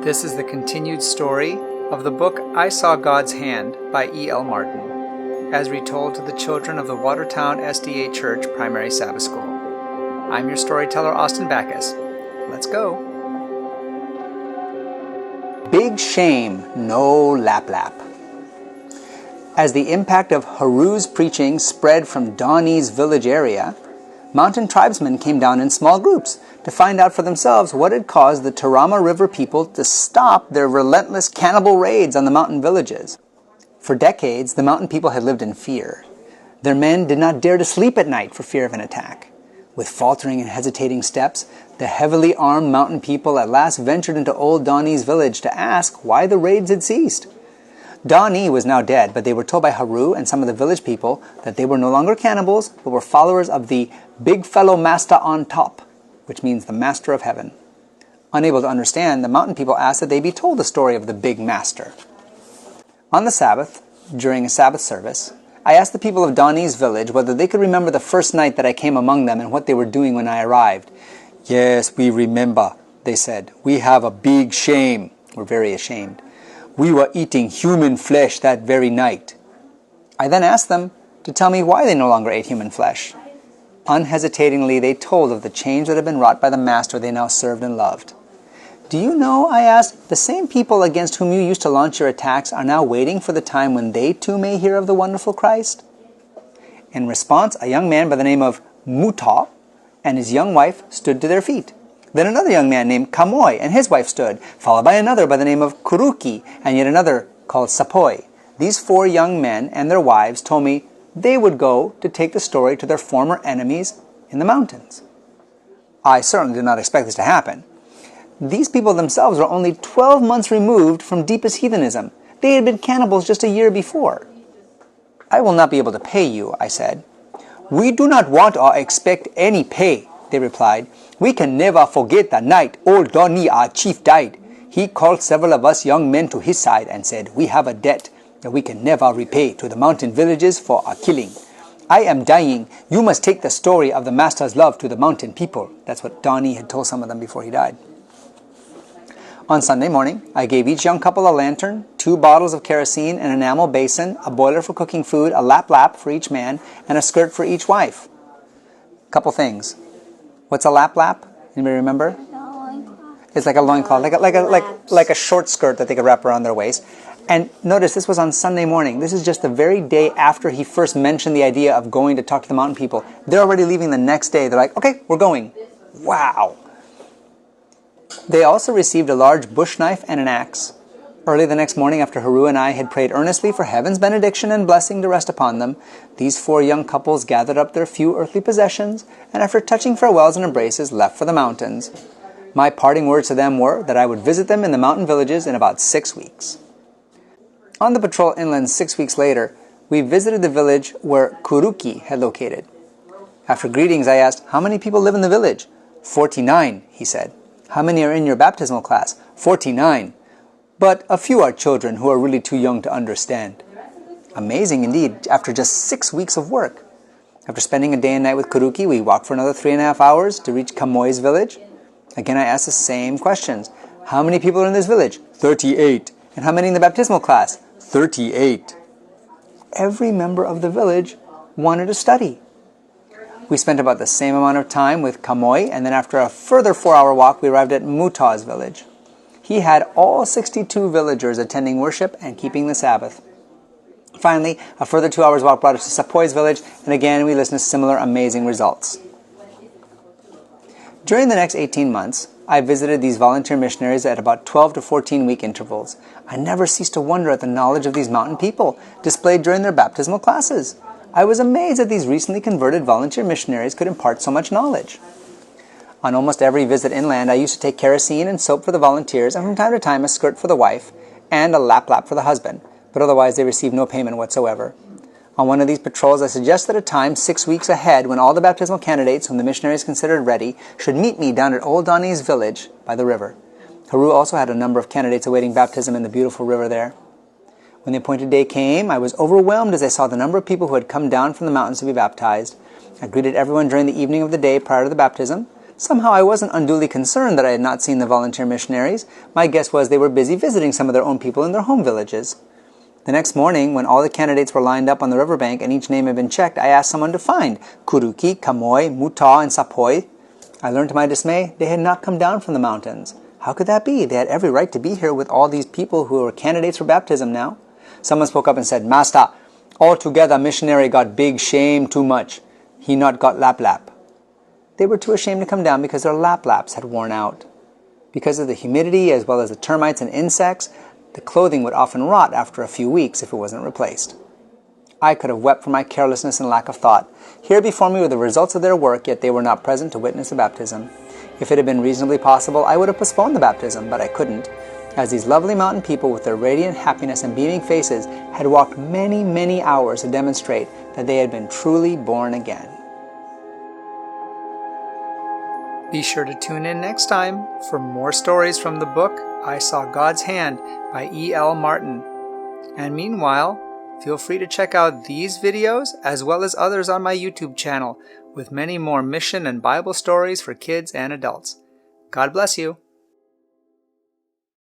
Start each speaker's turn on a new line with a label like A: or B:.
A: This is the continued story of the book I Saw God's Hand by E.L. Martin, as retold to the children of the Watertown SDA Church Primary Sabbath School. I'm your storyteller, Austin Bacchus. Let's go. Big shame, no lap-lap. As the impact of Haru's preaching spread from Donnie's village area, mountain tribesmen came down in small groups to find out for themselves what had caused the Tarama River people to stop their relentless cannibal raids on the mountain villages. For decades, the mountain people had lived in fear. Their men did not dare to sleep at night for fear of an attack. With faltering and hesitating steps, the heavily armed mountain people at last ventured into old Donnie's village to ask why the raids had ceased. Donnie was now dead, but they were told by Haru and some of the village people that they were no longer cannibals, but were followers of the big fellow master on top, which means the master of heaven. Unable to understand, the mountain people asked that they be told the story of the big master. On the Sabbath, during a Sabbath service, I asked the people of Donnie's village whether they could remember the first night that I came among them and what they were doing when I arrived. "Yes, we remember," they said. "We have a big shame." We're very ashamed. "We were eating human flesh that very night." I then asked them to tell me why they no longer ate human flesh. Unhesitatingly, they told of the change that had been wrought by the Master they now served and loved. "Do you know," I asked, "the same people against whom you used to launch your attacks are now waiting for the time when they too may hear of the wonderful Christ?" In response, a young man by the name of Muta and his young wife stood to their feet. Then another young man named Kamoy and his wife stood, followed by another by the name of Kuruki and yet another called Sapoi. These four young men and their wives told me they would go to take the story to their former enemies in the mountains. I certainly did not expect this to happen. These people themselves were only 12 months removed from deepest heathenism. They had been cannibals just a year before. "I will not be able to pay you," I said. "We do not want or expect any pay," they replied. "We can never forget the night old Donnie, our chief, died. He called several of us young men to his side and said, 'We have a debt that we can never repay to the mountain villages for our killing. I am dying. You must take the story of the Master's love to the mountain people.'" That's what Donnie had told some of them before he died. On Sunday morning, I gave each young couple a lantern, 2 bottles of kerosene, an enamel basin, a boiler for cooking food, a lap-lap for each man, and a skirt for each wife. Couple things. What's a lap-lap? Anybody remember? It's like a loincloth, like a short skirt that they could wrap around their waist. And notice this was on Sunday morning. This is just the very day after he first mentioned the idea of going to talk to the mountain people. They're already leaving the next day. They're like, "Okay, we're going." Wow. They also received a large bush knife and an axe. Early the next morning, after Haru and I had prayed earnestly for heaven's benediction and blessing to rest upon them, these 4 young couples gathered up their few earthly possessions and after touching farewells and embraces, left for the mountains. My parting words to them were that I would visit them in the mountain villages in about 6 weeks. On the patrol inland 6 weeks later, we visited the village where Kuruki had located. After greetings, I asked, "How many people live in the village?" 49, he said. "How many are in your baptismal class?" 49. "But a few are children who are really too young to understand." Amazing indeed, after just 6 weeks of work. After spending a day and night with Kuruki, we walked for another 3.5 hours to reach Kamoy's village. Again, I asked the same questions. "How many people are in this village?" 38. "And how many in the baptismal class?" 38. Every member of the village wanted to study. We spent about the same amount of time with Kamoy, and then after a further 4-hour walk, we arrived at Muta's village. He had all 62 villagers attending worship and keeping the Sabbath. Finally, a further 2 hours walk brought us to Sapoi's village, and again we listened to similar amazing results. During the next 18 months, I visited these volunteer missionaries at about 12 to 14-week intervals. I never ceased to wonder at the knowledge of these mountain people displayed during their baptismal classes. I was amazed that these recently converted volunteer missionaries could impart so much knowledge. On almost every visit inland, I used to take kerosene and soap for the volunteers, and from time to time a skirt for the wife, and a lap-lap for the husband, but otherwise they received no payment whatsoever. On one of these patrols, I suggested a time 6 weeks ahead when all the baptismal candidates whom the missionaries considered ready should meet me down at Old Donnie's village by the river. Haru also had a number of candidates awaiting baptism in the beautiful river there. When the appointed day came, I was overwhelmed as I saw the number of people who had come down from the mountains to be baptized. I greeted everyone during the evening of the day prior to the baptism. Somehow I wasn't unduly concerned that I had not seen the volunteer missionaries. My guess was they were busy visiting some of their own people in their home villages. The next morning, when all the candidates were lined up on the riverbank and each name had been checked, I asked someone to find Kuruki, Kamoy, Muta, and Sapoi. I learned to my dismay they had not come down from the mountains. How could that be? They had every right to be here with all these people who were candidates for baptism now. Someone spoke up and said, Master, altogether missionary got big shame too much. He not got lap-lap. They were too ashamed to come down because their lap-laps had worn out. Because of the humidity as well as the termites and insects, the clothing would often rot after a few weeks if it wasn't replaced. I could have wept for my carelessness and lack of thought. Here before me were the results of their work, yet they were not present to witness the baptism. If it had been reasonably possible, I would have postponed the baptism, but I couldn't, as these lovely mountain people with their radiant happiness and beaming faces had walked many, many hours to demonstrate that they had been truly born again. Be sure to tune in next time for more stories from the book I Saw God's Hand by E.L. Martin. And meanwhile, feel free to check out these videos as well as others on my YouTube channel with many more mission and Bible stories for kids and adults. God bless you.